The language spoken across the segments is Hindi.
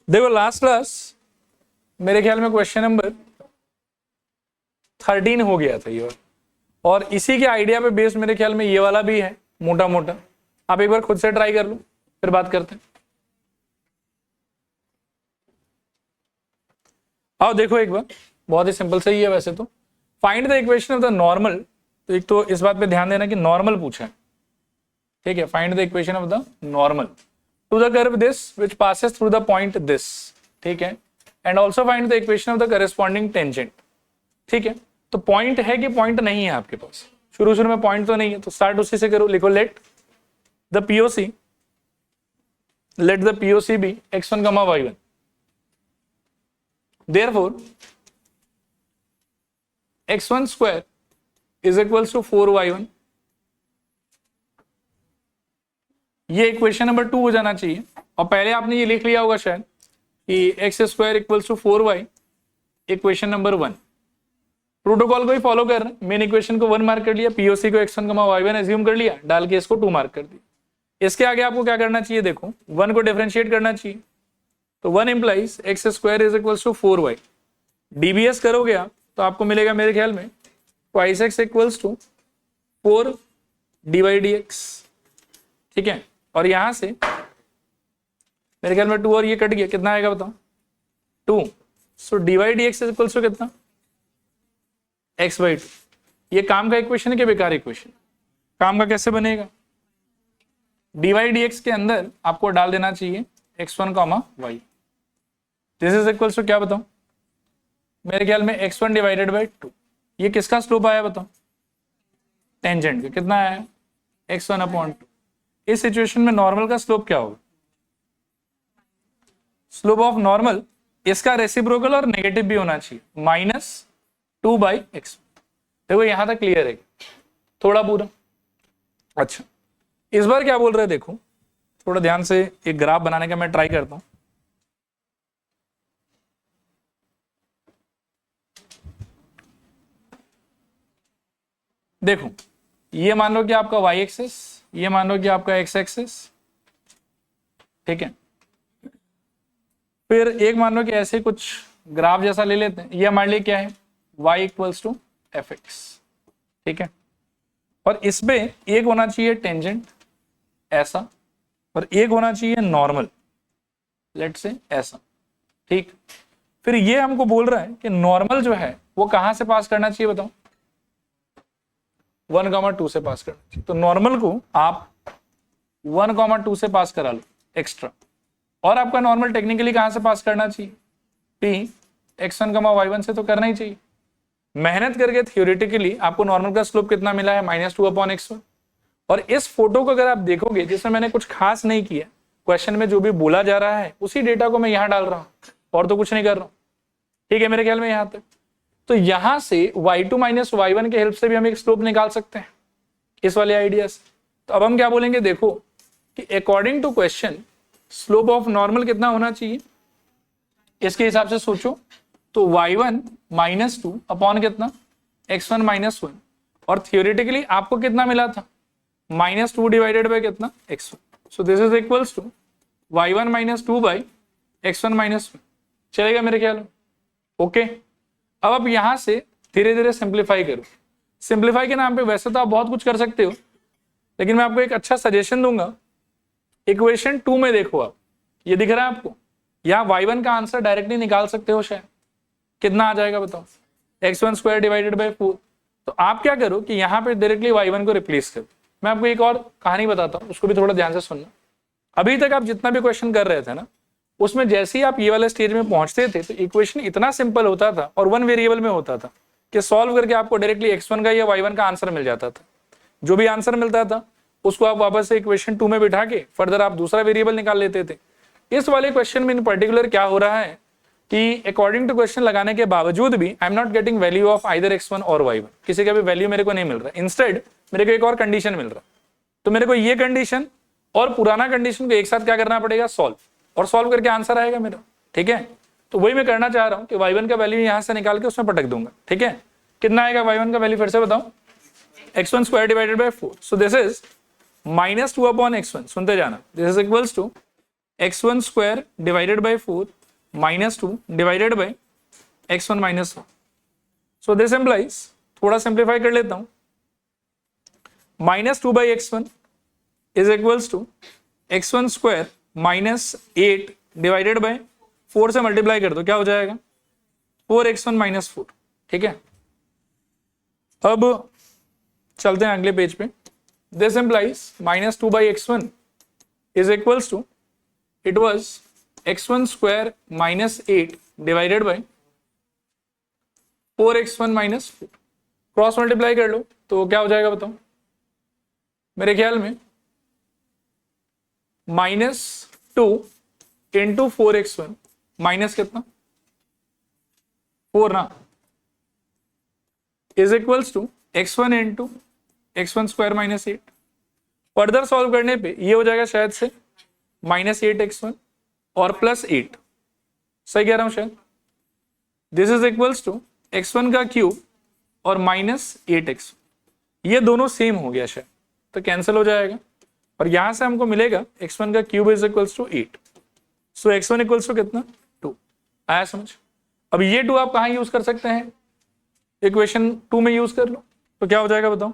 देखो लास्ट क्लास मेरे ख्याल में क्वेश्चन नंबर 13 हो गया था ये, और इसी के आइडिया पे बेस्ड मेरे ख्याल में ये वाला भी है मोटा मोटा। आप एक बार खुद से ट्राई कर लो, फिर बात करते हैं। आओ देखो एक बार, बहुत ही सिंपल से ही है वैसे तो। Find the equation of the normal, तो एक तो इस बात पे ध्यान देना कि नॉर्मल पूछा है, ठीक है। Find the equation of the normal to the curve this which passes through the point this, ठीक है। And also find the equation of the corresponding tangent, ठीक है। तो पॉइंट है कि पॉइंट नहीं है आपके पास, शुरू में पॉइंट तो नहीं है, तो स्टार्ट उसी से करो। लिखो let the POC be x1, y1, therefore x1 square is equals to 4y1। ये इक्वेशन नंबर 2 हो जाना चाहिए, और पहले आपने ये लिख लिया होगा शायद कि x square equals to 4y, equation number 1। Protocol को ही फॉलो कर रहे हैं। मेन इक्वेशन को 1 मार्क कर लिया, पीओसी को x1, y1 एज्यूम कर लिया, डाल के इसको 2 मार्क कर दिया। इसके आगे आपको क्या करना चाहिए, देखो 1 को डिफरेंशिएट करना चाहिए, तो 1 implies x square is equals to 4y। DBS करोगे आप तो आपको मिलेगा मेरे ख्याल में twice x equals to 4 dy/dx, ठीक है। और यहां से मेरे ख्याल में 2 और ये कट गया, कितना आएगा बताओ, 2। सो dy/dx इज इक्वल्स टू कितना, x/2। ये काम का इक्वेशन है कि बेकार इक्वेशन? काम का कैसे बनेगा, dy/dx के अंदर आपको डाल देना चाहिए x1, y। This is equals to क्या बताओ, मेरे ख्याल में x1 डिवाइडेड बाई 2। ये किसका स्लोप आया बताओ, टेंजेंट का। कितना आया, x1/2। इस सिचुएशन में नॉर्मल का स्लोप क्या होगा, स्लोप ऑफ नॉर्मल इसका रेसिप्रोकल और नेगेटिव भी होना चाहिए, -2/x। देखो यहां तक क्लियर है थोड़ा पूरा। अच्छा इस बार क्या बोल रहे हैं, देखो थोड़ा ध्यान से एक ग्राफ बनाने का मैं ट्राई करता हूं। देखो ये मान लो कि आपका y एक्सिस, ये मान लो कि आपका x एक्सिस, ठीक है। फिर एक मान लो कि ऐसे कुछ ग्राफ जैसा ले लेते हैं। ये हमारे लिए क्या है, y इक्वल्स टू fx, ठीक है। और इसमें एक होना चाहिए टेंजेंट ऐसा, और एक होना चाहिए नॉर्मल, लेट से ऐसा, ठीक। फिर ये हमको बोल रहा है कि नॉर्मल जो है वो कहां से पास करना चाहिए बताओ, 1,2 से पास करना चाहिए। तो नॉर्मल को आप 1,2 से पास करा लो एक्स्ट्रा, और आपका नॉर्मल टेक्निकली कहां से पास करना चाहिए, p x1, y1 से तो करना ही चाहिए। मेहनत करके थियोरेटिकली आपको नॉर्मल का स्लोप कितना मिला है, -2/x1। और इस फोटो को अगर आप देखोगे, जिसमें मैंने कुछ खास नहीं किया, क्वेश्चन में जो भी बोला जा रहा है उसी डेटा को मैं यहां डाल रहा हूं, और तो कुछ नहीं कर रहा हूं, ठीक है मेरे ख्याल में यहां तक। तो यहां से y2 - y1 के हेल्प से भी हम एक स्लोप निकाल सकते हैं इस वाले आइडिया से। तो अब हम क्या बोलेंगे, देखो कि according to question slope of normal कितना होना चाहिए, इसके हिसाब से सोचो। तो y1 -2 अपॉन कितना, x1 -1। और थियोरेटिकली आपको कितना मिला था, -2 डिवाइडेड बाय कितना, x1। So this is equals to y1 -2 by x1 -1। चलेगा मेरे ख्याल में, ओके। अब आप यहां से धीरे धीरे सिंप्लीफाई करो। सिंप्लीफाई के नाम पे वैसे तो आप बहुत कुछ कर सकते हो, लेकिन मैं आपको एक अच्छा सजेशन दूंगा। इक्वेशन 2 में देखो आप, ये दिख रहा है आपको, यहाँ y1 का आंसर डायरेक्टली निकाल सकते हो शायद। कितना आ जाएगा बताओ, x1 स्क्वायर डिवाइडेड बाई 4। तो आप क्या करो कि यहाँ पे डायरेक्टली y1 को रिप्लेस करो। मैं आपको एक और कहानी बताता हूँ, उसको भी थोड़ा ध्यान से सुनना। अभी तक आप जितना भी क्वेश्चन कर रहे थे ना, उसमें जैसे ही आप ये वाले स्टेज में पहुंचते थे तो इक्वेशन इतना सिंपल होता था और 1 वेरिएबल में होता था कि सॉल्व करके आपको डायरेक्टली x1 का या y1 का आंसर मिल जाता था। जो भी आंसर मिलता था उसको आप वापस से इक्वेशन 2 में बिठा के फर्दर आप दूसरा वेरिएबल निकाल लेते थे। इस वाले क्वेश्चन में इन पर्टिकुलर क्या हो रहा है कि अकॉर्डिंग टू क्वेश्चन लगाने के बावजूद भी I am not getting value of either x1 और y1। किसी का भी वैल्यू मेरे को नहीं मिल रहा, इंस्टेड मेरे को एक और कंडीशन मिल रहा। तो मेरे को ये कंडीशन और पुराना कंडीशन को एक साथ क्या करना पड़ेगा, सॉल्व, और सॉल्व करके आंसर आएगा मेरा, ठीक है। तो वही मैं करना चाह रहा हूं कि y1 का वैल्यू यहां से निकाल के उसमें पटक दूंगा, ठीक है। कितना आएगा y1 का वैल्यू, फिर से बताओ, x1 square divided by 4। So this is -2/x1। सुनते जाना, this is equals to x1 square divided by 4 -2 divided by x1 minus 1. So this implies, थोड़ा सिंप्लीफाई कर लेता हूं, -2 by x1 is equals to x1 square minus 8 divided by 4 से मल्टीप्लाई कर दो, क्या हो जाएगा 4x1 माइनस 4. ठीक है, अब चलते हैं अगले पेज पे. This implies -2 by x1 is equals to, it was x1 square minus 8 divided by 4x1 minus 4. Cross multiply कर लो तो क्या हो जाएगा बताओ, मेरे ख्याल में -2 इंटू 4x1 माइनस कितना 4 ना, is equals to x1 into x1 square minus 8. Further solve करने पे ये हो जाएगा शायद से -8x1 और प्लस 8. सही कह रहा हूं शायद. This is equals to x1 का क्यूब और -8x. ये दोनों सेम हो गया शायद, तो कैंसिल हो जाएगा और यहां से हमको मिलेगा x1 का cube is equals to 8. So x1 equals to कितना 2. आया समझ. अब ये 2 आप कहां यूज कर सकते हैं, इक्वेशन 2 में यूज कर लो, तो क्या हो जाएगा बताओ.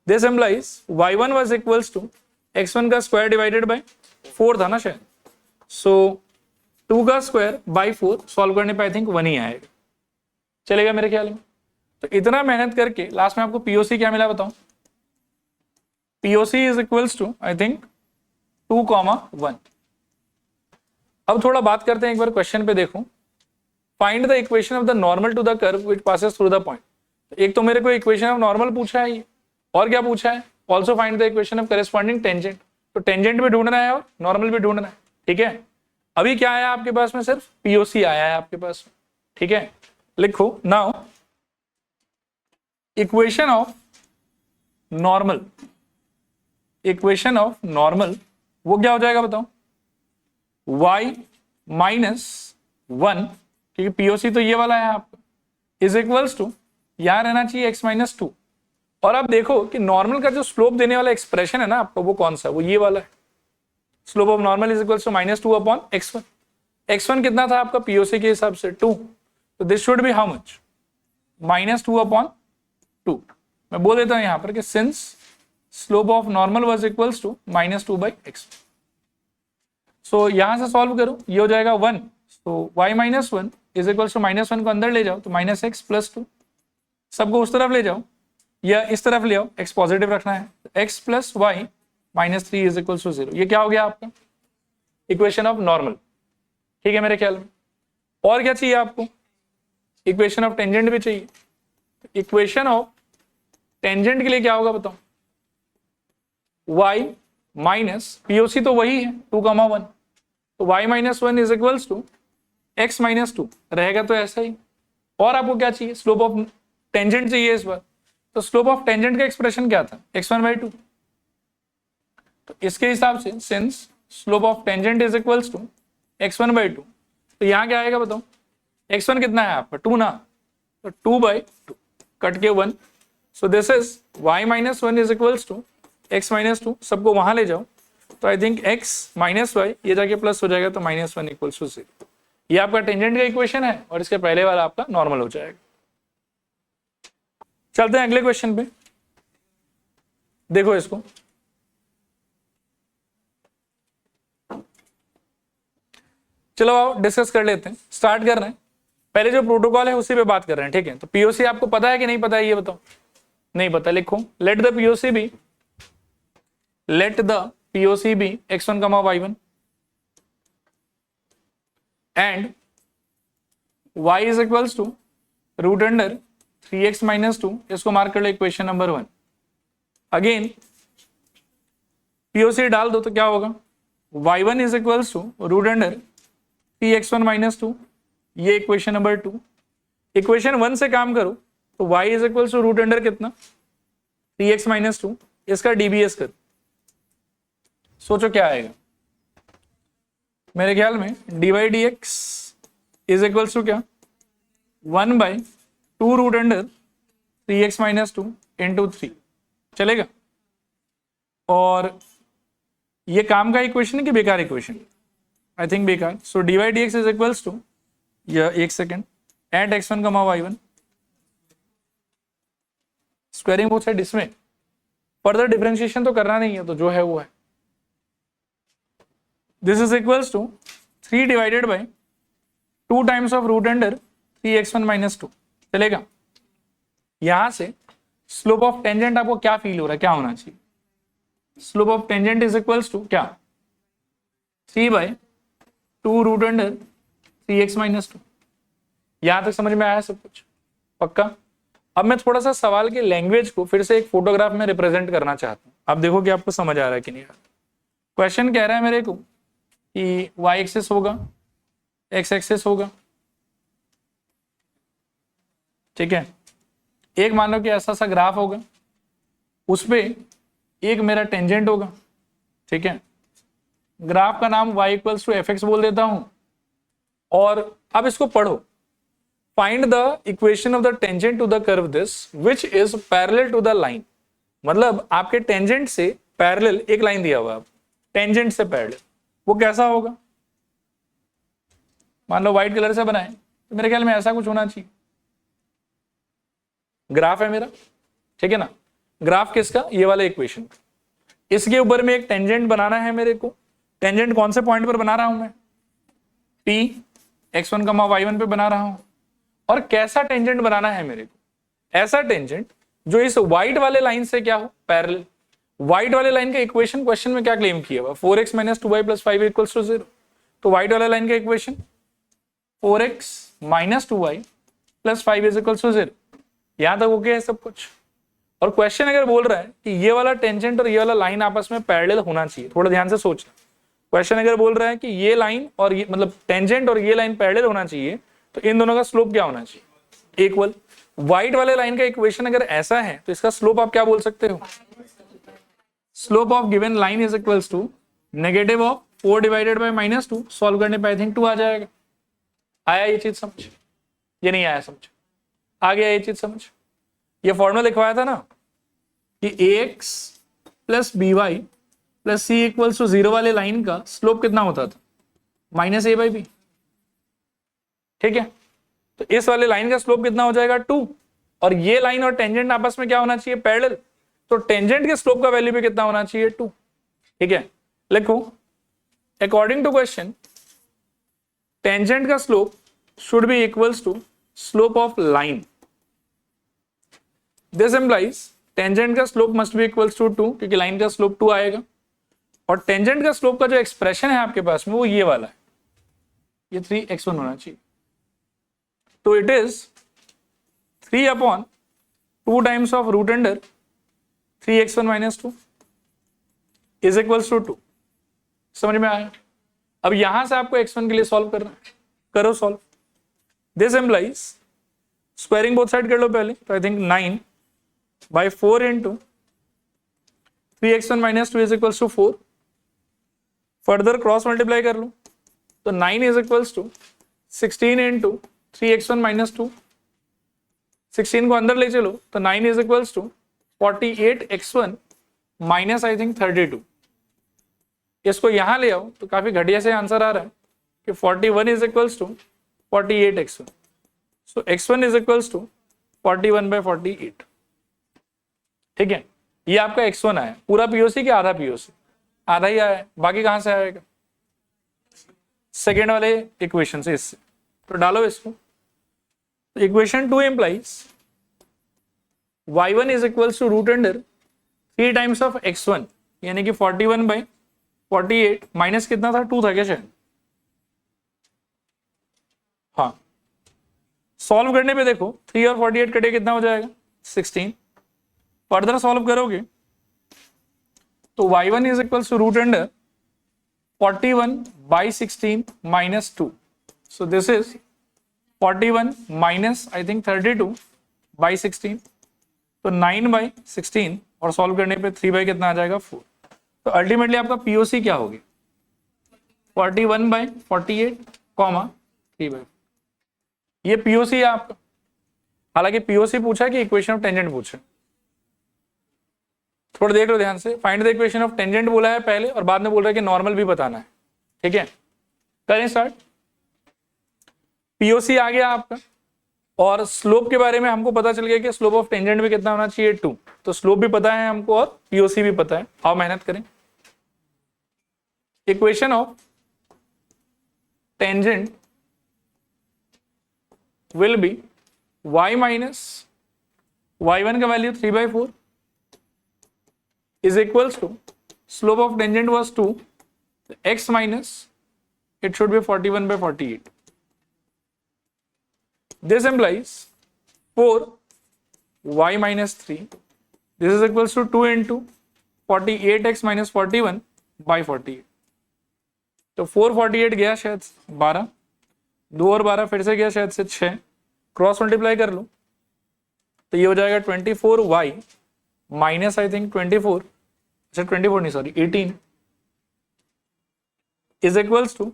This implies y1 was equals to x1 का स्क्वायर डिवाइडेड बाय 4 था ना शायद. सो 2 का स्क्वायर बाय 4 सॉल्व करने पे आई थिंक 1 ही आएगा. चलेगा मेरे ख्याल में. तो इतना मेहनत करके लास्ट में आपको पीओसी क्या मिला बताओ. POC is equals to I think 2,1. अब थोड़ा बात करते हैं एक बार क्वेश्चन पे. देखो, find the equation of the normal to the curve which passes through the point. एक तो मेरे को इक्वेशन ऑफ नॉर्मल पूछा है ये, और क्या पूछा है, also find the equation of corresponding tangent. तो टेंजेंट भी ढूंढना है और नॉर्मल भी ढूंढना है. ठीक है, अभी क्या आया आपके पास में, सिर्फ पीओसी आया है आपके पास. ठीक है, लिखो now equation of normal. Equation of normal वो क्या हो जाएगा बताओ, y माइनस 1, क्योंकि पीओसी तो ये वाला है आपका, इज इक्वल्स टू यहां रहना चाहिए x माइनस 2. और आप देखो कि नॉर्मल का जो स्लोप देने वाला एक्सप्रेशन है ना आपका, वो कौन सा है, वो ये वाला है. Slope of normal is equals to -2 upon x1. x1 कितना था आपका पीओसी के हिसाब से 2. तो this should be how much, -2 upon 2. मैं बोल देता हूं यहां पर कि since slope of normal was equals to -2 by x. So यहां से सॉल्व करो, ये हो जाएगा 1. So y minus 1 is equals to -1 को अंदर ले जाओ तो -x प्लस 2. सबको उस तरफ ले जाओ या इस तरफ ले आओ, x पॉजिटिव रखना है. x plus y minus 3 is equals to 0. ये क्या हो गया आपका इक्वेशन ऑफ नॉर्मल. ठीक है मेरे ख्याल में. और क्या चाहिए आपको, इक्वेशन ऑफ टेंजेंट भी चाहिए. इक्वेशन ऑफ टेंजेंट के लिए क्या होगा बताओ, y माइनस पीओसी तो वही है 2,1. तो y minus 1 is equals to x minus 2 रहेगा, तो ऐसा ही. और आपको क्या चाहिए, स्लोप ऑफ टेंजेंट चाहिए इस बार. तो स्लोप ऑफ टेंजेंट का एक्सप्रेशन क्या था, x1/2. तो इसके हिसाब से since slope of tangent is equals to x1/2, तो यहां क्या आएगा बताओ, x1 कितना है आपका 2 ना, तो 2/2 कट के 1. So this is y minus 1 is equals to x minus 2. सबको वहां ले जाओ तो I think x minus y ये जाके प्लस हो जाएगा, तो -1 इक्वल्स टू 0. ये आपका टेंजेंट का इक्वेशन है और इसके पहले वाला आपका नॉर्मल हो जाएगा. चलते हैं अगले क्वेश्चन पे. देखो इसको, चलो आओ डिस्कस कर लेते हैं. स्टार्ट कर रहे हैं, पहले जो प्रोटोकॉल है उसी पे बात कर रहे हैं. ठीक है, तो पीओसी आपको पता है कि नहीं पता है ये बताओ. नहीं पता, लिखो let the POC be x1, y1 and y is equals to root under 3x minus 2. इसको मार्क कर लो इक्वेशन नंबर 1. अगेन पीओसी डाल दो तो क्या होगा, y1 is equals to root under 3x1 minus 2. ये इक्वेशन नंबर 2. इक्वेशन 1 से काम करो तो y is equals to root under कितना 3x माइनस 2. इसका डीबीएस करो, सोचो क्या आएगा. मेरे ख्याल में dy/dx इज इक्वल्स टू क्या 1/2 root under 3x minus 2 into 3. चलेगा. और ये काम का इक्वेशन है कि बेकार इक्वेशन, आई थिंक बेकार। So d y d x is equals to, यह एक second, at x1 comma y1, squaring both side, इसमें फर्दर डिफरेंशिएशन तो करना नहीं है, तो जो है वो है। This is equals to 3 divided by 2 times of root under 3x1 minus 2, चलेगा। यहां से स्लोप ऑफ टेंजेंट आपको क्या फील हो रहा है, क्या होना चाहिए? Slope of tangent is equals to क्या, 3/2 रूट अंडर 3x माइनस 2। यहां तक समझ में आया सब कुछ? पक्का। अब मैं थोड़ा सा सवाल के लैंग्वेज को फिर से एक फोटोग्राफ में रिप्रेजेंट करना चाहता हूं। आप देखो कि आपको समझ आ रहा है कि नहीं आ रहा। क्वेश्चन कह रहा है मेरे को कि y एक्सिस होगा, x एक्सिस होगा, ठीक है। एक मान लो कि ऐसा सा ग्राफ होगा, उस पे एक मेरा टेंजेंट होगा, ठीक है। ग्राफ का नाम y इक्वल्स टू fx बोल देता हूं, और अब इसको पढ़ो। Find the equation of the tangent to the curve this which is parallel to the line. मतलब आपके टेंजेंट से पैरेलल एक लाइन दिया हुआ है, टेंजेंट से पैरेलल, वो कैसा होगा? मान लो व्हाइट कलर से बनाए, तो मेरे ख्याल में ऐसा कुछ होना चाहिए। ग्राफ है मेरा, ठीक है ना। ग्राफ किसका? ये वाला इक्वेशन। इसके ऊपर में एक टेंजेंट बनाना है मेरे को। टेंजेंट कौन से पॉइंट पर बना रहा हूं मैं? P x1 कमा y1 पे बना रहा हूं। और कैसा टेंजेंट बनाना है मेरे को? ऐसा टेंजेंट जो इस व्हाइट वाले लाइन से क्या हो, पैरेलल। व्हाइट वाले लाइन का इक्वेशन क्वेश्चन में क्या क्लेम किया हुआ? 4x minus 2y plus 5 equals to 0। तो व्हाइट वाले लाइन का equation 4x minus 2y plus 5 is equals to 0। यहां तक ओके है सब कुछ। और क्वेश्चन अगर बोल रहा है कि ये वाला टेंजेंट और ये वाला लाइन आपस में पैरेलल होना चाहिए, थोड़ा ध्यान से सोचना। क्वेश्चन अगर बोल रहा है कि ये लाइन और ये, मतलब टेंजेंट और ये लाइन पैरेलल होना चाहिए, तो इन दोनों का स्लोप क्या होना चाहिए? इक्वल। व्हाइट वाले लाइन का इक्वेशन अगर ऐसा है, तो इसका स्लोप आप क्या बोल सकते हो? Slope of given line is equals to negative of 4 divided by minus 2। Solve करने पे आई थिंक 2 आ जाएगा। आया ये चीज समझ? ये नहीं आया समझ? आ गया ये चीज समझ? ये फॉर्मूला लिखवाया था ना कि ax plus b y plus c equals to 0 वाले लाइन का स्लोप कितना होता था? माइनस a बाई बी, ठीक है। तो इस वाले लाइन का स्लोप कितना हो जाएगा? 2। और ये लाइन और टेंजेंट आपस में क्या होना चाहिए? पैरेलल। तो टेंजेंट के स्लोप का वैल्यू भी कितना होना चाहिए? 2, ठीक है। लिखो, अकॉर्डिंग टू क्वेश्चन टेंजेंट का slope should be equals to slope of line. This implies tangent का slope must be equals to 2, क्योंकि लाइन का स्लोप 2 आएगा। और टेंजेंट का स्लोप का जो एक्सप्रेशन है आपके पास में, वो ये वाला है, ये 3x1 होना चाहिए। तो it is 3/2 times of root under 3x1 minus 2 is equals to 2। समझ में आया? अब यहां से आपको x1 के लिए सॉल्व करना है, करो solve. This implies squaring both side कर लो पहले, तो I think 9 by 4 into 3x1 minus 2 is equals to 4। Further cross multiply कर लो, तो 9 is equals to 16 into 3x1 minus 2। 16 को अंदर ले चलो, तो 9 is equals to 48x1 minus I think 32। इसको यहां ले आओ तो काफी घटिया से आंसर आ रहा है कि 41 is equals to 48x1। So x1 is equals to 41/48, ठीक है। ये आपका x1 आया, पूरा पीओसी कि आधा पीओसी? आधा ही आया, बाकी कहां से आएगा? सेकेंड वाले इक्वेशन से, इससे। तो डालो इसको। Equation 2 implies y1 is equals to root under 3 times of x1, यानी कि 41/48 माइनस कितना था? 2 था क्या शायद? हाँ, सॉल्व करने पे देखो 3 और 48 कटे कितना हो जाएगा? 16। फर्दर सॉल्व करोगे तो y1 is equals to root under 41/16 minus 2। So this is 41 minus I think 32/16, तो 9/16। और सॉल्व करने पे 3 कितना आ जाएगा? 4। तो अल्टीमेटली आपका पीओसी क्या होगी? 41/48 कॉमा 3/4। ये पीओसी है आपका। हालांकि पीओसी पूछा कि इक्वेशन ऑफ टेंजेंट पूछा। थोड़ा देख लो ध्यान से। Find the equation of tangent बोला है पहले, और बाद में बोल रहा है कि नॉर्मल भी बताना है, ठीक है। करें स्टार्ट। पीओसी आ गया आपका, और स्लोप के बारे में हमको पता चल गया कि स्लोप ऑफ टेंजेंट भी कितना होना चाहिए 2, तो स्लोप भी पता है हमको और पीओसी भी पता है। आओ मेहनत करें। Equation of tangent will be y minus y1 का value 3/4 is equals to slope of tangent was 2, x minus it should be 41/48. This implies 4y minus 3. This is equals to 2 into 48x minus 41/48. तो 448 गया शायद 12, 2 और 12 फिर से गया शायद से 6, क्रॉस मल्टीप्लाई कर लो तो ये हो जाएगा 24y माइनस आई थिंक 24, अच्छा 24 नहीं sorry 18 is equals to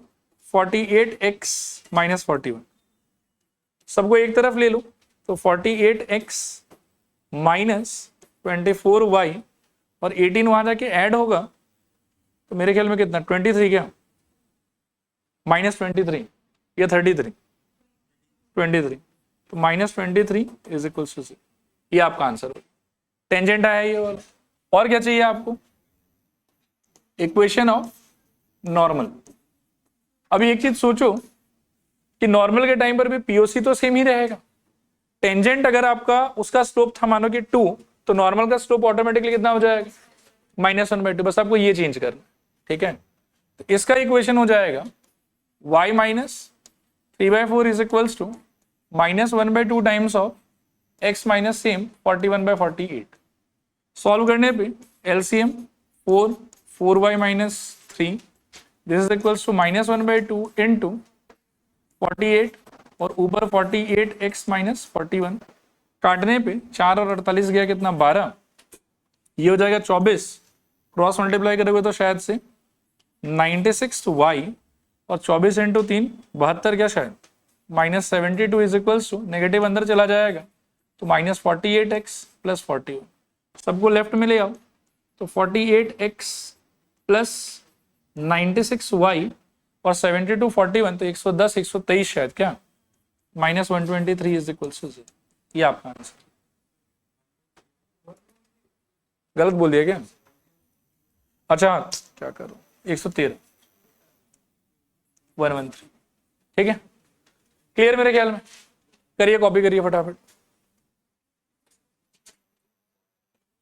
48x minus 41। सबको एक तरफ ले लो तो 48x माइनस 24y और 18 वहां जाके ऐड होगा तो मेरे ख्याल में कितना 23 क्या माइनस 23 या 33 23, तो माइनस 23 इज इक्वल्स टू 0। ये आपका आंसर हो। टेंजेंट आया ये वाला। और क्या चाहिए आपको? Equation of normal. अभी एक चीज सोचो कि नॉर्मल के टाइम पर भी पीओसी तो सेम ही रहेगा। टेंजेंट अगर आपका उसका स्लोप था मानो कि 2, तो नॉर्मल का स्लोप ऑटोमेटिकली कितना हो जाएगा -1/2। बस आपको ये चेंज करना, ठीक है। तो इसका इक्वेशन हो जाएगा y minus 3/4 is equals to -1/2 times of x minus same 41/48। Solve करने पे LCM 4y minus 3, this is equals to -1/2 into 48 और ऊपर 48x माइनस 41, काटने पे 4 और 48 गया कितना 12, ये हो जाएगा 24, क्रॉस मल्टीप्लाई करोगे तो शायद से 96y और 24 इंटू 3 72 क्या शायद -72 इज इक्वल्स टू नेगेटिव अंदर चला जाएगा तो -48x प्लस 41। सबको लेफ्ट में ले आओ तो 48x प्लस 96y और 72 41 तो 110 123 शायद क्या -123 इज इक्वल्स टू 0। ये आपका आंसर। गलत बोल दिया क्या? अच्छा क्या करूं 113 113, ठीक है। क्लियर मेरे ख्याल में? करिए कॉपी करिए फटाफट।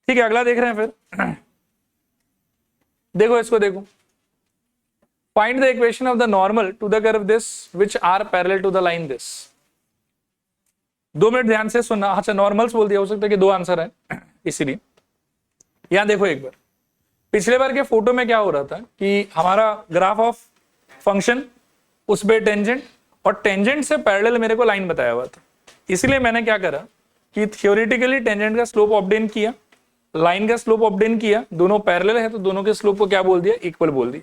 ठीक है अगला देख रहे हैं फिर। देखो इसको देखो। Find the equation of the normal to the curve this which are parallel to the line this। 2 minute ध्यान से सुनना। अच्छा नॉर्मल्स बोल दिया, हो सकता है कि 2 आंसर है इसीलिए। यहां देखो एक बार, पिछले बार के फोटो में क्या हो रहा था कि हमारा ग्राफ ऑफ फंक्शन, उस पे टेंजेंट और टेंजेंट से पैरेलल मेरे को लाइन बताया हुआ था। इसलिए मैंने क्या करा कि थियोरेटिकली टेंजेंट का स्लोप ऑब्टेन किया, लाइन का स्लोप ऑब्टेन किया, दोनों पैरेलल है तो दोनों के स्लोप को क्या बोल दिया इक्वल बोल दिया।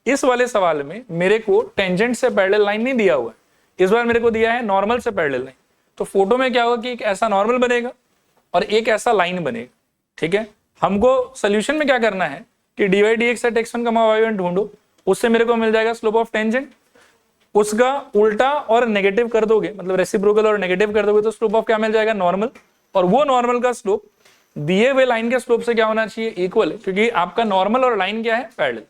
इस वाले सवाल में मेरे को टेंजेंट से पैरेलल लाइन नहीं दिया हुआ है, इस बार मेरे को दिया है नॉर्मल से पैरेलल लाइन। तो फोटो में क्या होगा कि एक ऐसा नॉर्मल बनेगा और एक ऐसा लाइन बनेगा, ठीक है। हमको सोल्यूशन में क्या करना है कि dy dx eight x1 y1 ढूंढो, उससे मेरे को मिल जाएगा स्लोप ऑफ टेंजेंट। उसका उल्टा और नेगेटिव कर दोगे, मतलब रेसिप्रोकल और नेगेटिव कर दोगे तो स्लोप ऑफ क्या मिल जाएगा नॉर्मल। और वो नॉर्मल का स्लोप दिए हुए लाइन के स्लोप से क्या होना चाहिए इक्वल, क्योंकि आपका नॉर्मल और लाइन क्या है पैरेलल,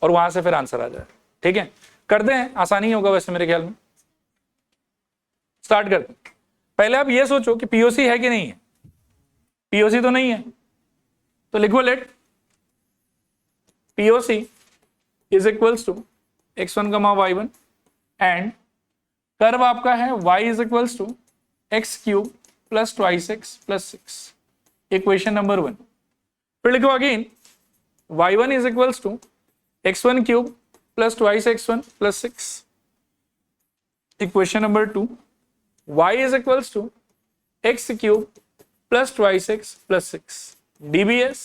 और वहां से फिर आंसर आ जाए। ठीक है करते हैं, आसानी होगा वैसे मेरे ख्याल में। स्टार्ट करते हैं। पहले आप ये सोचो कि पीओसी है कि नहीं है। पीओसी तो नहीं है, तो लिखो let POC is equals to x1 y1 and curve आपका है y is equals to x³ plus 2x plus 6। Equation number 1। फिर लिखो again y1 is equals to x1³ plus 2x1 plus 6। Equation number 2। y is equals to x³ plus 2x plus 6। dbs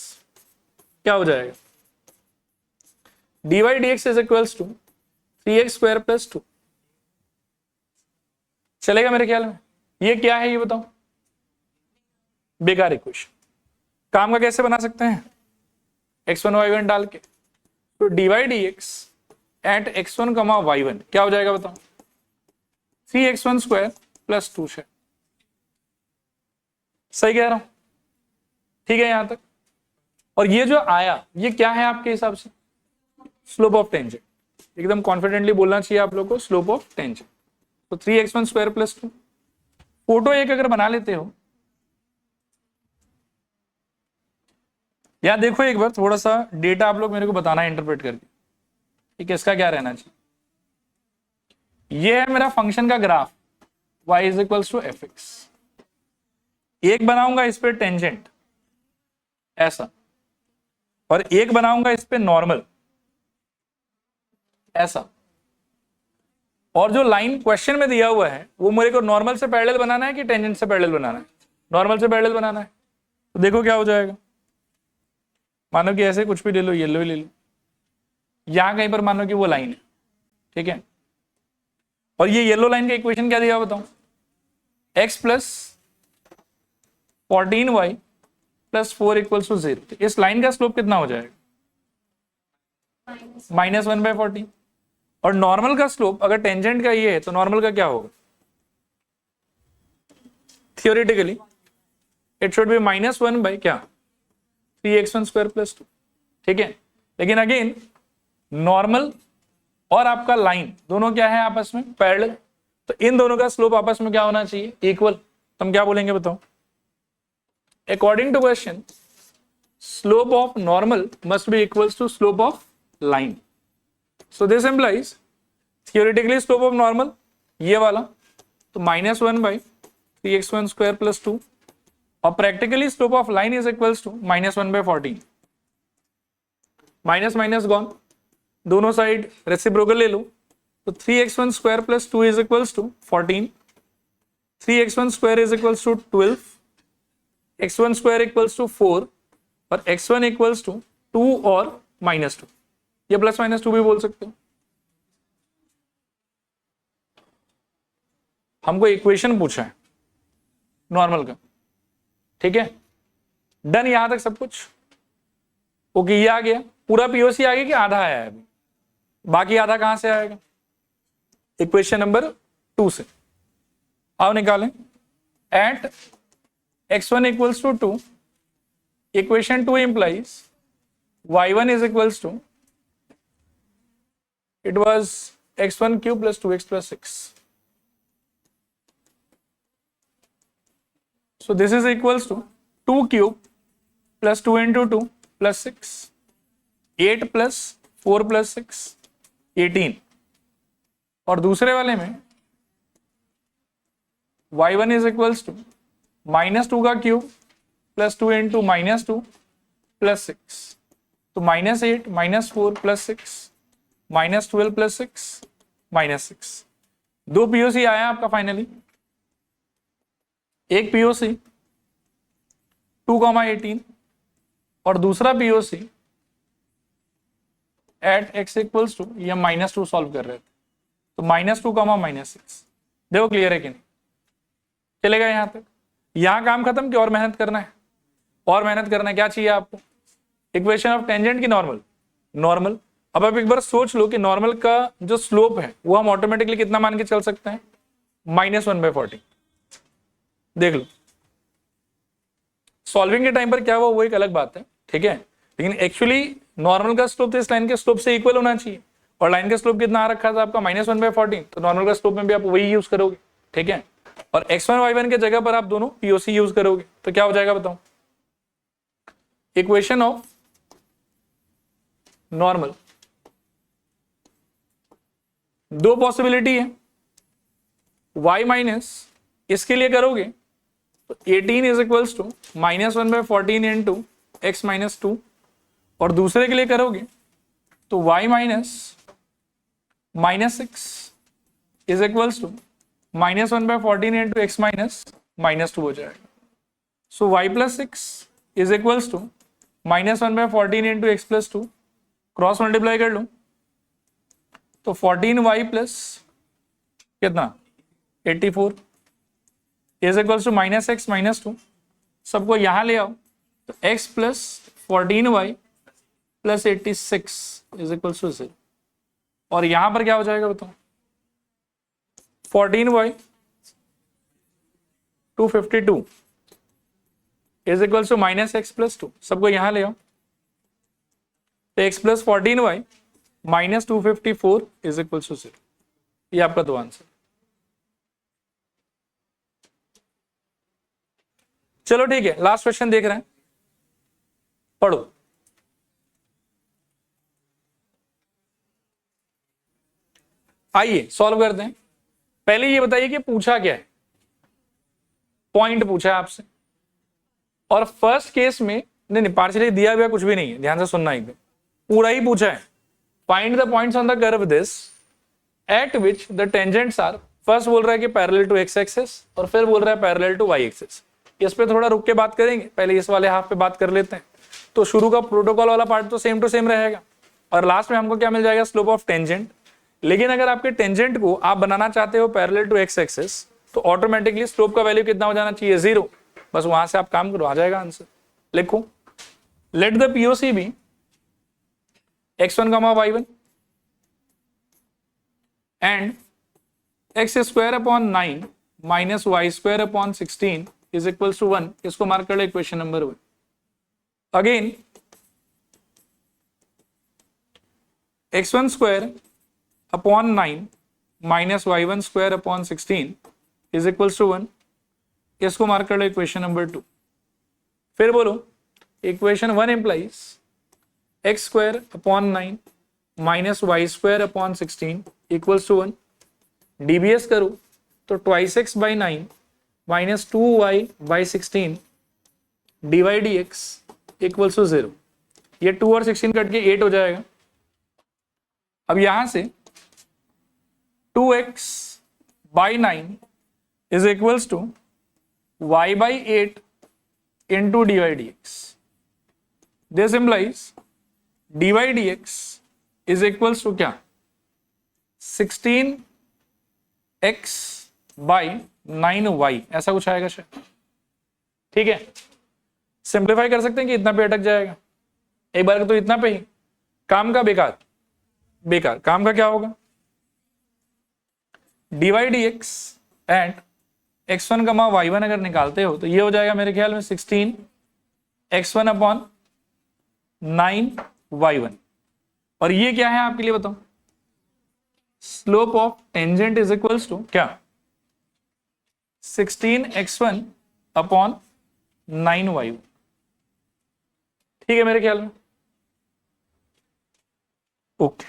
क्या हो जाएगा dy dx is equals to 3x square plus 2। चलेगा मेरे ख्याल में? ये क्या है ये बताओ? बेकार इक्वेशन। काम का कैसे बना सकते हैं? x1 y1 डाल के, तो dy dx eight x1 comma y1 क्या हो जाएगा बताओ? 3x1 स्क्वायर प्लस 2 है। सही कह रहा हूं? ठीक है यहां तक। और ये जो आया ये क्या है आपके हिसाब से? Slope of tangent. एकदम कॉन्फिडेंटली बोलना चाहिए आप लोग को, स्लोप ऑफ टेंजेंट। तो 3x1 स्क्वायर प्लस 2। फोटो एक अगर बना लेते हो, या देखो एक बार थोड़ा सा डेटा आप लोग मेरे को बताना है इंटरप्रेट करके, ठीक है? इसका क्या रहना चाहिए? ये है मेरा फंक्शन का graph y is equals to f x. एक बनाऊंगा इस पे टेंजेंट ऐसा, और एक बनाऊंगा इस पे नॉर्मल ऐसा। और जो लाइन क्वेश्चन में दिया हुआ है वो मेरे को नॉर्मल से पैरेलल बनाना है कि टेंजेंट से पैरेलल बनाना है? नॉर्मल से पैरेलल बनाना है। तो देखो क्या हो जाएगा। मानो कि ऐसे कुछ भी ले लो, येलो ही ले लो, यहां कहीं पर मानो कि वो लाइन है, ठीक है? और ये येलो लाइन का इक्वेशन क्या दिया बताऊं? x plus 14y plus 4 equals to 0। इस लाइन का स्लोप कितना हो जाएगा? -1/14। और नॉर्मल का स्लोप अगर टेंजेंट का ये है तो नॉर्मल का क्या होगा? Theoretically it should be -1 by क्या? 3x1 स्क्वायर प्लस 2, ठीक है? लेकिन अगेन नॉर्मल और आपका लाइन दोनों क्या है आपस में? पैरेलल। तो इन दोनों का स्लोप आपस में क्या होना चाहिए? इक्वल। तो हम क्या बोलेंगे बताओ? According to question slope of normal must be equals to slope of line. So this implies theoretically slope of normal ये वाला तो -1 बाई 3x1 स्क्वायर प्लस 2, और practically slope of line is equals to -1/14। Minus minus gone, दोनों साइड रेसिप्रोकल ले लो, तो 3x1 square plus 2 is equals to 14, 3x1 square is equals to 12, x1 square equals to 4, और x1 इक्वल्स टू 2 और -2। ये प्लस -2 भी बोल सकते हो। हमको इक्वेशन पूछा है नॉर्मल का, ठीक है? डन यहां तक सब कुछ ओके। ये आ गया पूरा पीओसी आ गया कि आधा आया है अभी? बाकी आधा कहां से आएगा? इक्वेशन नंबर 2 से। आओ निकालें। At x1 equals to 2, equation 2 implies y1 is equals to, it was x1 cube plus 2x plus 6. So this is equals to 2 cube plus 2 into 2 plus 6, 8 plus 4 plus 6, 18। और दूसरे वाले में y1 is equals to -2 का क्यूब प्लस 2 into -2 plus 6, तो -8 -4 plus 6 -12 प्लस 6 -6। दो पीओसी आया आपका फाइनली। एक पीओसी 2,18 और दूसरा POC at x equals to, ये -2 सॉल्व कर रहे थे, तो -2, -6। देखो क्लियर है कि नहीं? चलेगा यहां तक? यहां काम खत्म कि और मेहनत करना है? और मेहनत करना है। क्या चाहिए आपको? इक्वेशन ऑफ टेंजेंट की नॉर्मल? नॉर्मल। अब आप एक बार सोच लो कि नॉर्मल का जो स्लोप है वो हम ऑटोमेटिकली कितना मान के चल सकते हैं? -1/14। देख लो सॉल्विंग के टाइम पर क्या हुआ वो एक अलग बात है, ठीक है? लेकिन एक्चुअली नॉर्मल का स्लोप तो इस लाइन के स्लोप से इक्वल होना चाहिए, और लाइन का स्लोप कितना आ रखा था आपका? -1/14। तो नॉर्मल का स्लोप में भी आप वही यूज करोगे, ठीक है? और x1 y1 के जगह पर आप दोनों पीओसी यूज करोगे, तो क्या हो जाएगा बताओ? इक्वेशन ऑफ नॉर्मल दो पॉसिबिलिटी है। y माइनस इसके लिए करोगे तो 18 is equals to -1/14 into x minus 2, और दूसरे के लिए करोगे तो y minus -6 is equals to -1/14 into x minus -2 हो जाएगा। So y plus 6 is equals to -1/14 into x plus 2, cross multiply कर लो तो 14y प्लस कितना 84 इज इक्वल्स टू -x -2। सबको यहां ले आओ तो x plus 14y plus 86 is equals to 0। और यहां पर क्या हो जाएगा बताओ, 14y 252 is equal to minus x plus 2, सबको यहां ले आओ, तो x plus 14y minus 254 is equal to 0। ये आपका दो आंसर। चलो ठीक है, लास्ट क्वेश्चन देख रहे हैं, पढ़ो। आइए सॉल्व करते हैं। पहले ये बताइए कि पूछा क्या है, पॉइंट पूछा है आपसे, और फर्स्ट केस में नहीं पार्शियली दिया हुआ कुछ भी नहीं है, ध्यान से सुनना एकदम, पूरा ही पूछा है। Find the points on the curve this at which the tangents are, first बोल रहा है कि पैरेलल टू एक्स एक्सिस, और फिर बोल रहा है पैरेलल टू वाई एक्सिस। इस पे थोड़ा रुक के बात करेंगे, पहले इस वाले हाफ पे बात कर लेते हैं। तो शुरू का प्रोटोकॉल वाला पार्ट तो सेम टू सेम रहेगा, और लास्ट में हमको क्या मिल जाएगा, स्लोप ऑफ टेंजेंट। लेकिन अगर आपके टेंजेंट को आप बनाना चाहते हो पैरेलल टू एक्स एक्सिस, तो ऑटोमेटिकली स्लोप का वैल्यू कितना हो जाना चाहिए, 0। बस वहां से आप काम करो, आ जाएगा आंसर। लिखो, let the POC be x1 y1 and x square upon 9 minus y square upon 16 is equal to 1। इसको मार्क कर लो equation number 1। Again x1 square upon 9 minus y1 square upon 16 is equal to 1। इसको मार्क कर लो इक्वेशन नंबर 2। फिर बोलो, equation 1 implies x square upon 9 minus y square upon 16 equals to 1। DBS करो तो twice x by 9 minus 2y by 16 dy dx equals to 0। ये 2 और 16 कट के 8 हो जाएगा। अब यहां से 2x by 9 is equals to y by 8 into dy dx। This implies dy dx is equals to क्या, 16x बाई 9y, ऐसा कुछ आएगा शायद। ठीक है, सिंप्लीफाई कर सकते हैं कि इतना पे अटक जाएगा, एक बार तो इतना पे ही काम का बेकार बेकार। काम का क्या होगा, dy dx and x1 comma y1 अगर निकालते हो तो ये हो जाएगा मेरे ख्याल में 16x1 अपॉन 9y1। और ये क्या है आपके लिए बताओ, slope of tangent is equals to क्या, 16x1 अपॉन 9y1। ठीक है मेरे ख्याल में, ओके।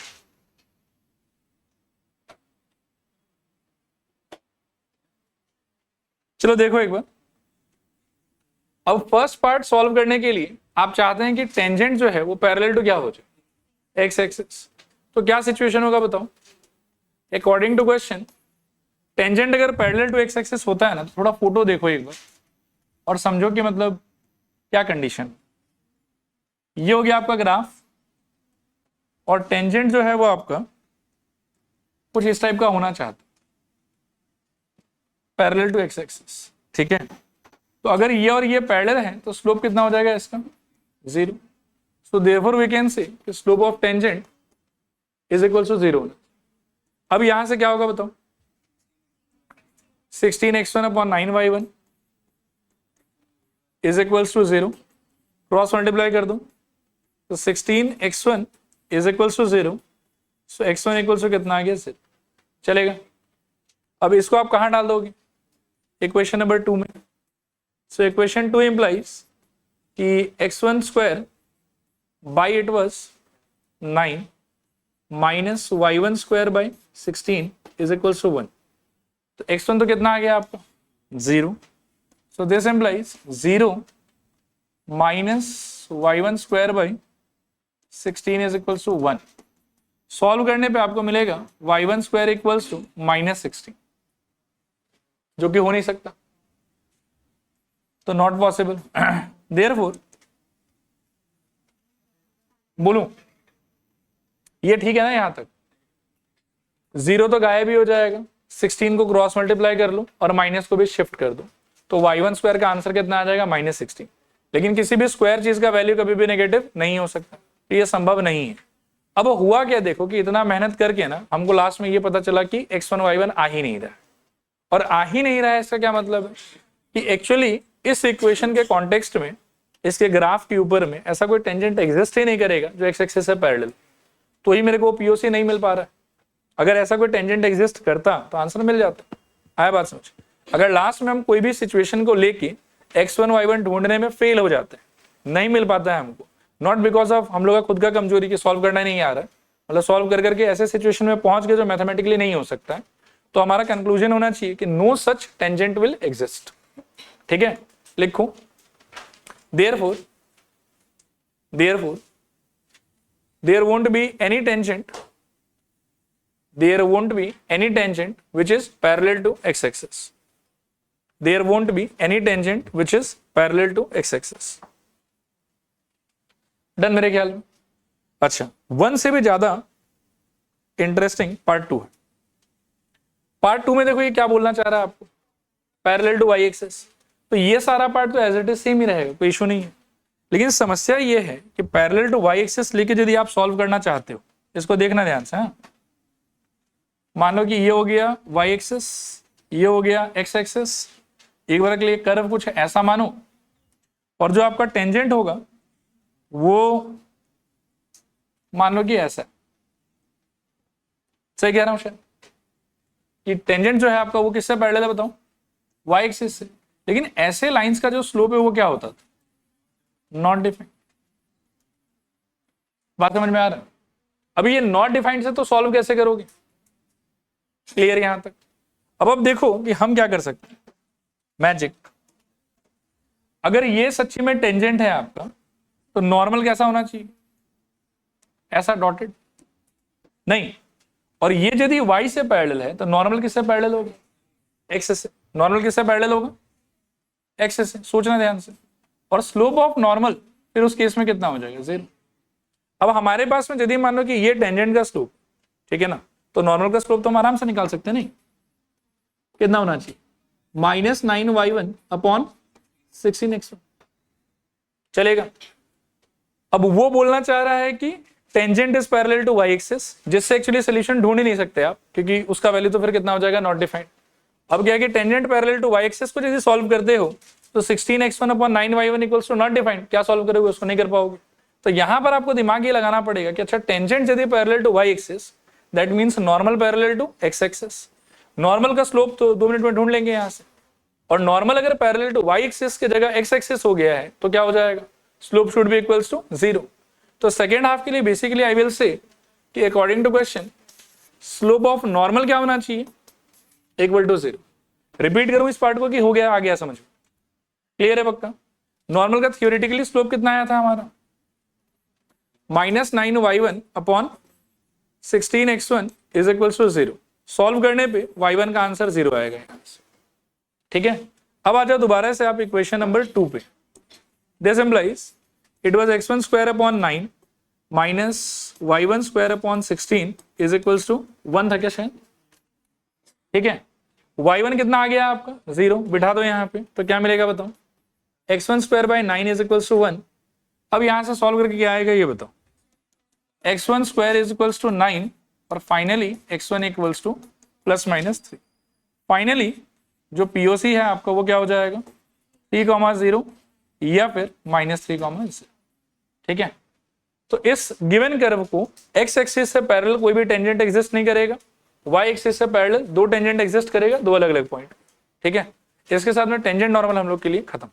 चलो देखो एक बार, अब फर्स्ट पार्ट सॉल्व करने के लिए आप चाहते हैं कि टेंजेंट जो है वो पैरेलल टू क्या हो जाए, एक्स एक्सिस। तो क्या सिचुएशन होगा बताओ, अकॉर्डिंग टू क्वेश्चन टेंजेंट अगर पैरेलल टू एक्स एक्सिस होता है ना, तो थोड़ा फोटो देखो एक बार और समझो कि मतलब क्या कंडीशन। ये हो गया आपका ग्राफ, और टेंजेंट जो है वो आपका कुछ इस टाइप का होना चाहता, पैरेलल टू एक्स एक्सिस। ठीक है, तो अगर ये और ये पैरेलल है तो स्लोप कितना हो जाएगा इसका, 0। So therefore we can say slope of tangent is equal to 0। अब यहां से क्या होगा बताओ, 16x1 upon 9y1 is equals to 0। Cross multiply कर दो तो 16x1 is equals to 0। So x1 equals to कितना आ गया, 0। चलेगा। अब इसको आप कहां डाल दोगे, इक्वेशन नंबर 2 में। सो इक्वेशन 2 इंप्लाइज कि x1 square by it was 9 minus y1 square by 16 is equals to 1। तो x1 तो कितना आ गया आपका, 0। So this implies 0 minus y1 square by 16 is equals to 1। Solve करने पे आपको मिलेगा y1 square equals to minus 16, जो कि हो नहीं सकता, तो नॉट पॉसिबल। देयरफॉर बोलूं ये ठीक है ना, यहां तक 0 तो गायब ही हो जाएगा, 16 को क्रॉस मल्टीप्लाई कर लो और माइनस को भी शिफ्ट कर दो, तो y1 स्क्वायर का आंसर कितना आ जाएगा, माइनस 16। लेकिन किसी भी स्क्वायर चीज का वैल्यू कभी भी नेगेटिव नहीं हो सकता, तो ये संभव नहीं है। अब हुआ क्या, देखो कि इतना मेहनत करके ना हमको लास्ट में ये पता चला कि x1 y1 आ ही नहीं रहा है। और आ ही नहीं रहा है इसका क्या मतलब है कि एक्चुअली इस इक्वेशन के कॉन्टेक्स्ट में, इसके ग्राफ के ऊपर में ऐसा कोई टेंजेंट एग्जिस्ट ही नहीं करेगा जो x एक्सिस से पैरेलल, तो ही मेरे को पीओसी नहीं मिल पा रहा है। अगर ऐसा कोई टेंजेंट एग्जिस्ट करता तो आंसर मिल जाता। आया बात समझ? अगर लास्ट में हम कोई भी सिचुएशन को लेके x1 y1 ढूंढने में फेल हो जाते हैं, नहीं मिल पाता है हमको, नॉट बिकॉज ऑफ हम लोग का खुद का कमजोरी की सॉल्व करना नहीं आ रहा है, मतलब सॉल्व कर करके ऐसे सिचुएशन में पहुंच गए जो मैथमेटिकली नहीं हो सकता है, तो हमारा कंक्लूजन होना चाहिए कि no such tangent will exist. ठीक है, लिखो therefore there won't be any tangent which is parallel to x-axis. There won't be any tangent which is parallel to x-axis. Done मेरे ख्याल में। अच्छा, 1 से भी ज्यादा इंटरेस्टिंग पार्ट 2 है। पार्ट 2 में देखो ये क्या बोलना चाह रहा है आपको, पैरेलल टू वाई एक्सिस। तो ये सारा पार्ट तो एज इट इज सेम ही रहेगा, कोई इशू नहीं है। लेकिन समस्या ये है कि पैरेलल टू वाई एक्सिस लेके यदि आप सॉल्व करना चाहते हो, इसको देखना ध्यान से। मान लो कि ये हो गया वाई एक्सिस, ये हो गया एक्स एक्सिस, एक बार के लिए कर्व कुछ ऐसा मानो, और जो आपका टेंजेंट होगा वो मान लो कि ऐसा। सही कह रहा हूं शायद? कि टेंजेंट जो है आपका वो किससे पैरेलल है बताओ? वाई एक्सिस से। लेकिन ऐसे लाइंस का जो स्लोप है वो क्या होता था? Not defined. बात समझ में आ रहा है? अभी ये नॉट डिफाइंड से तो सॉल्व कैसे करोगे? क्लियर यहां तक? अब देखो कि हम क्या कर सकते हैं, मैजिक। अगर ये सच्ची में टेंजेंट है आपका, तो नॉर्मल कैसा होना चाहिए? ऐसा डॉटेड नहीं। और ये यदि y से पैरेलल है तो नॉर्मल किससे पैरेलल होगा? x से। नॉर्मल किससे पैरेलल होगा? x से। सोचना ध्यान से। और स्लोप ऑफ नॉर्मल फिर उस केस में कितना हो जाएगा? 0। अब हमारे पास में यदि मान लो कि ये टेंजेंट का स्लोप, ठीक है ना, तो नॉर्मल का स्लोप तो हम आराम से निकाल सकते हैं। नहीं, कितना होना चाहिए? -9y1 upon 16x1। चलेगा? अब वो बोलना चाह रहा है कि tangent is parallel to y axis, जिससे एक्चुअली सोल्यूशन ढूंढ ही नहीं सकते आप, क्योंकि उसका वैल्यू तो फिर कितना हो जाएगा? Not defined. अब क्या है कि tangent parallel to y axis को यदि सॉल्व करते हो तो 16x1 upon 9y1 equals to not defined. क्या सॉल्व करोगे? उसको नहीं कर पाओगे। तो यहां पर आपको दिमाग ये लगाना पड़ेगा कि अच्छा, टेंजेंट यदि parallel to y axis, that means normal parallel to x axis. Normal का स्लोप तो 2 मिनट में ढूंढ लेंगे यहां से। और नॉर्मल अगर पैरेलल टू वाई एक्सिस की जगह एक्स एक्सिस हो गया है तो क्या हो जाएगा? Slope should be equals to 0। तो सेकेंड हाफ के लिए बेसिकली आई विल से कि according to question slope of normal क्या होना चाहिए? Equal to 0। रिपीट करूं इस पार्ट को कि हो गया? आ गया समझ में? क्लियर है पक्का? नॉर्मल का थियोरेटिकली स्लोप कितना आया था हमारा? -9y1 upon 16x1 is equals to 0। Solve करने पे y1 का आंसर 0 आएगा यहां से। ठीक है, अब आ जाओ दोबारा से आप इक्वेशन नंबर 2 पे। This implies it was x1 square upon 9 minus y1 square upon 16 is equals to 1 था क्या शायद? ठीक है, y1 कितना आ गया आपका? 0। बिठा दो यहाँ पे, तो क्या मिलेगा बताओ? x1 square by 9 is equals to 1। अब यहाँ से सॉल्व करके क्या आएगा ये बताओ? x1 square is equals to 9 और finally x1 equals to +-3। Finally जो POC है आपका वो क्या हो जाएगा? 3,0 या फिर -3,0। ठीक है, तो इस गिवन कर्व को x एक्सिस से पैरेलल कोई भी टेंजेंट एग्जिस्ट नहीं करेगा, y एक्सिस से पैरेलल 2 टेंजेंट एग्जिस्ट करेगा, 2 अलग अलग पॉइंट। ठीक है, इसके साथ में टेंजेंट नॉर्मल हम लोग के लिए खत्म।